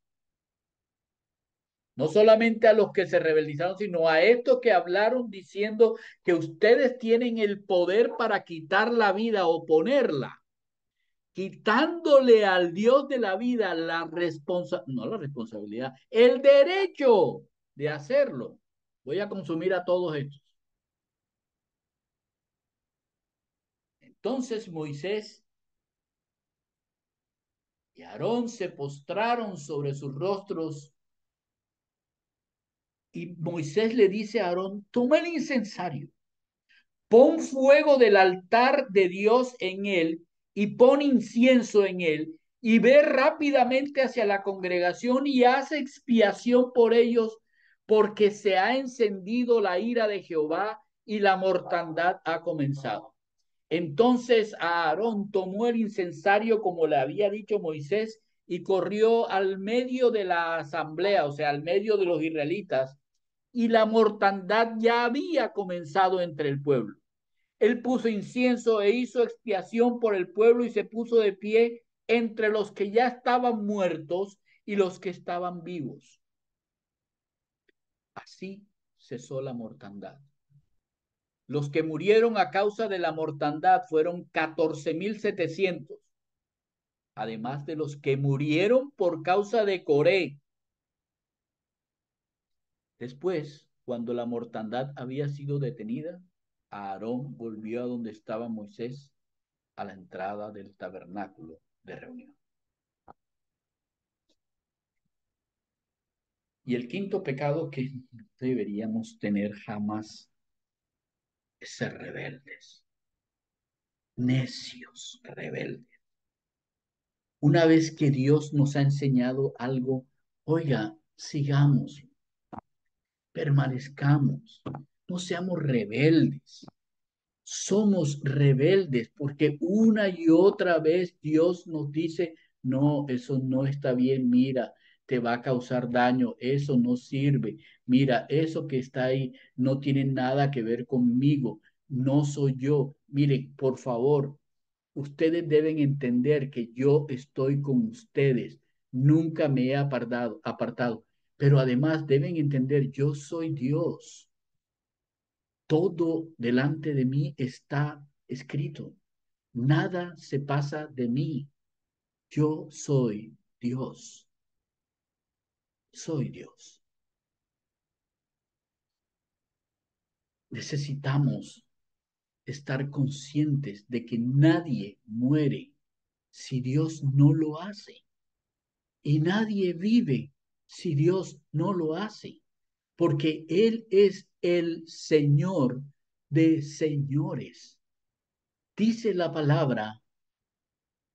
No solamente a los que se rebelizaron, sino a estos que hablaron diciendo que ustedes tienen el poder para quitar la vida o ponerla, quitándole al Dios de la vida no la responsabilidad, el derecho de hacerlo. Voy a consumir a todos estos. Entonces Moisés y Aarón se postraron sobre sus rostros y Moisés le dice a Aarón, toma el incensario pon fuego del altar de Dios en él y pon incienso en él y ve rápidamente hacia la congregación y haz expiación por ellos, porque se ha encendido la ira de Jehová y la mortandad ha comenzado. Entonces Aarón tomó el incensario como le había dicho Moisés y corrió al medio de la asamblea, o sea, al medio de los israelitas, y la mortandad ya había comenzado entre el pueblo. Él puso incienso e hizo expiación por el pueblo y se puso de pie entre los que ya estaban muertos y los que estaban vivos. Así cesó la mortandad. Los que murieron a causa de la mortandad fueron 14,700, además de los que murieron por causa de Coré. Después, cuando la mortandad había sido detenida, Aarón volvió a donde estaba Moisés, a la entrada del tabernáculo de reunión. Y el quinto pecado que deberíamos tener jamás es ser rebeldes, necios, rebeldes. Una vez que Dios nos ha enseñado algo, oiga, sigamos, permanezcamos, no seamos rebeldes. Somos rebeldes porque una y otra vez Dios nos dice, no, eso no está bien, mira, te va a causar daño, eso no sirve, mira, eso que está ahí no tiene nada que ver conmigo, no soy yo. Miren, por favor, ustedes deben entender que yo estoy con ustedes, nunca me he apartado, pero además deben entender, yo soy Dios. Todo delante de mí está escrito. Nada se pasa de mí. Yo soy Dios. Soy Dios. Necesitamos estar conscientes de que nadie muere si Dios no lo hace. Y nadie vive si Dios no lo hace. Porque Él es el Señor de señores. Dice la palabra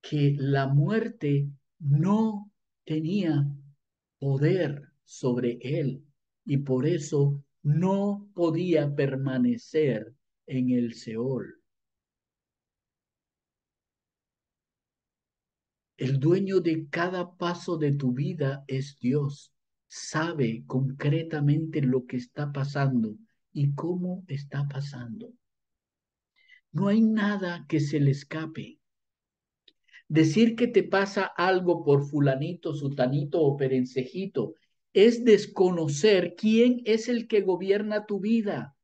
que la muerte no tenía poder sobre él y por eso no podía permanecer en el Seol. El dueño de cada paso de tu vida es Dios. Sabe concretamente lo que está pasando y cómo está pasando. No hay nada que se le escape. Decir que te pasa algo por fulanito, sutanito o perencejito es desconocer quién es el que gobierna tu vida.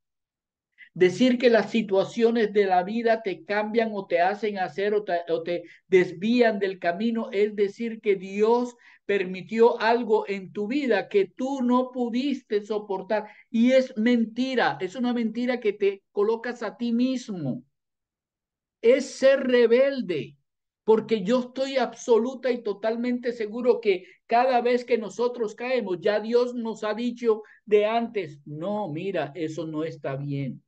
Decir que las situaciones de la vida te cambian o te hacen hacer o te desvían del camino es decir que Dios permitió algo en tu vida que tú no pudiste soportar. Y es mentira, es una mentira que te colocas a ti mismo. Es ser rebelde, porque yo estoy absoluta y totalmente seguro que cada vez que nosotros caemos, ya Dios nos ha dicho de antes, no, mira, eso no está bien.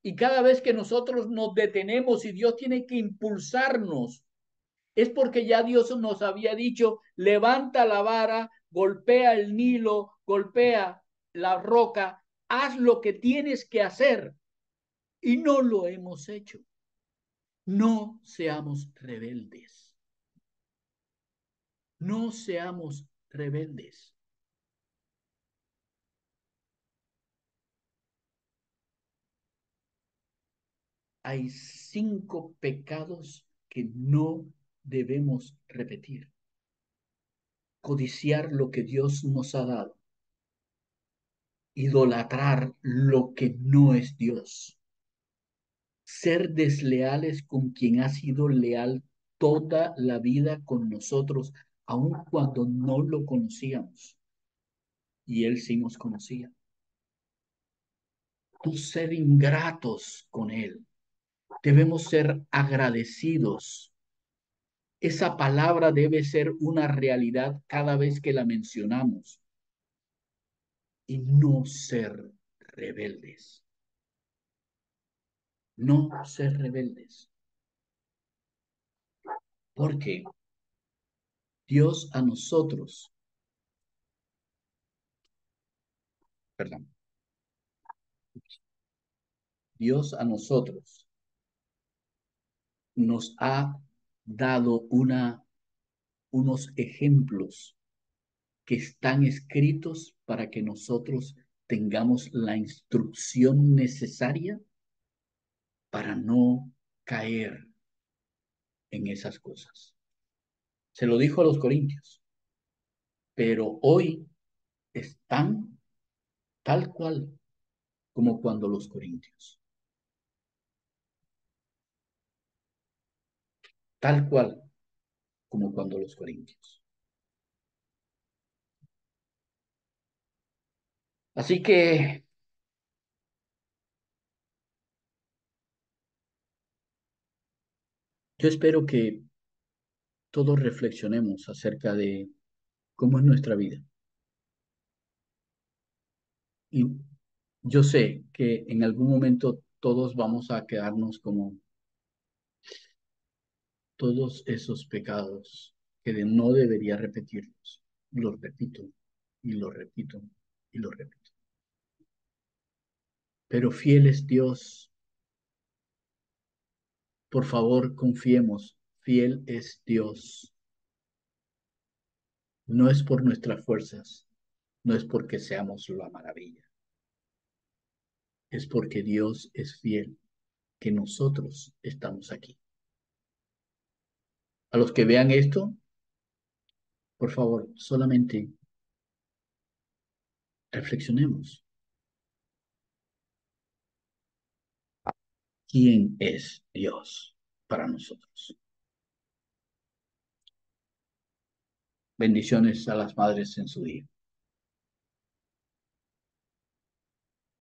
Y cada vez que nosotros nos detenemos y Dios tiene que impulsarnos, es porque ya Dios nos había dicho, levanta la vara, golpea el Nilo, golpea la roca, haz lo que tienes que hacer. Y no lo hemos hecho. No seamos rebeldes. No seamos rebeldes. Hay 5 pecados que no debemos repetir. Codiciar lo que Dios nos ha dado. Idolatrar lo que no es Dios. Ser desleales con quien ha sido leal toda la vida con nosotros, aun cuando no lo conocíamos. Y Él sí nos conocía. No ser ingratos con Él. Debemos ser agradecidos. Esa palabra debe ser una realidad cada vez que la mencionamos y no ser rebeldes. no ser rebeldes, porque Dios a nosotros, perdón, Dios a nosotros nos ha dado unos ejemplos que están escritos para que nosotros tengamos la instrucción necesaria para no caer en esas cosas. Se lo dijo a los corintios, pero hoy están tal cual como cuando los corintios, tal cual como cuando los corintios. Así que yo espero que todos reflexionemos acerca de cómo es nuestra vida. Y yo sé que en algún momento todos vamos a quedarnos como todos esos pecados no debería repetirlos. Los repito y los repito y los repito. Pero fiel es Dios. Por favor, confiemos. Fiel es Dios. No es por nuestras fuerzas, no es porque seamos la maravilla. Es porque Dios es fiel que nosotros estamos aquí. A los que vean esto, por favor, solamente reflexionemos. ¿Quién es Dios para nosotros? Bendiciones a las madres en su día.